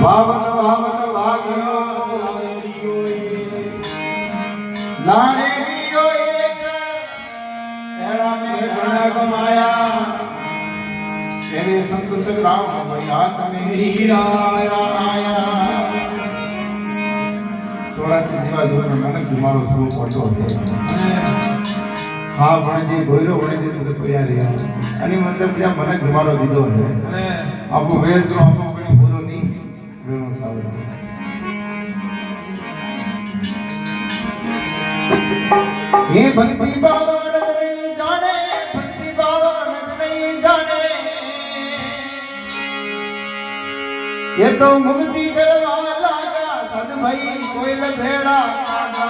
ભાવત ભાવત ભાગ્યો લાડેરીઓ એક એડા ને ઘણા કમાયા એને સંત સંગ્રામ ભયા તમે હીરા આયા 84 જેવા જોઈને મને મારો સ્વરૂપ પડતો હતો હા ભણજી બોલ્યો વળી તો પડ્યા રહ્યા અને મતલબ ત્યાં મને જમારો દીધો છે આપણું વેદ તો આપણું ઘણી બોલો નહીં વેણો સાવ ये भक्ति बाबा नहीं जाने भक्ति बाबा नहीं जाने ये तो मुक्ति करवा लागा सद भाई कोई लभेड़ा आगा